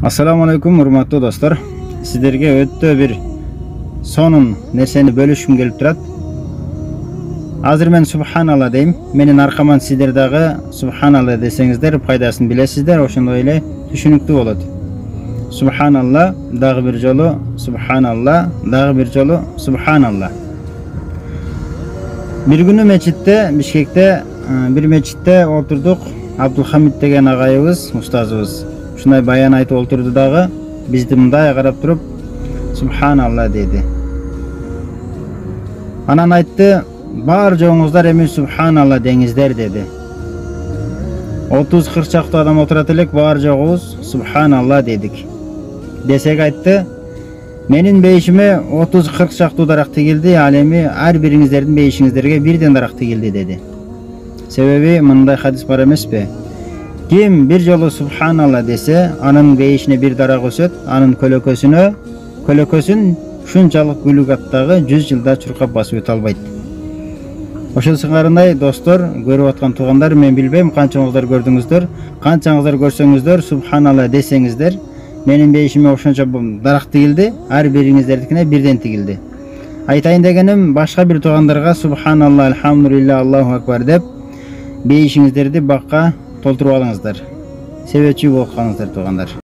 Assalamu alaikum urmаттуу достор. Сиздерге өтө бир сонун нерсени бөлүшкүм келип турат. Азыр мен субханалла дейм. Менин аркаман сиздер дагы субханалла десеңиздер пайдасын билесиздер, ошондой эле түшүнүктүү болот. Субханалла, дагы бир жолу субханалла, дагы бир жолу субханалла. Бир күнү мечитте, Бишкекте бир мечитте отурдук. Абдулхамид деген агайыбыз, устазыбыз ушундай баян айтып отурду дагы, бизди мындай карап туруп субханалла деди. Анан айтты, бар жоңуздар эми субханалла деңиздер деди. 30-40 чактуу адам отурат элек, бар жогубуз субханалла дедик. Десек айтты, менин бейишиме 30-40 чактуу дарак тигилди, ал эми ар бириңиздердин бейишиңиздерге бирден дарак тигилди деди. Себеби мындай хадис бар эмеспи? Ким бир жолу субханалла десе, анын бейишине бир дарак өсөт, анын көлөкөсүн ушунчалык гүлүгаттагы 100 жылда чуркап басып өтө албайт. Ошол сыңарындай достор, көрүп аткан туугандар, мен билбейм канчаңыздар көрдүңүздөр, канчаңыздар көрсөңүздөр субханалла десеңиздер, менин бейишиме ошончо дарак тигилди, ар бириңиздердикине бирден тигилди. Айтайын дегеним, башка бир туугандарга субханалла, алхамдулилла, Аллаху акбар деп бейишиңиздерди бакка толтуруп алыңыздар. Себепчи болуп калыңыздар туугандар.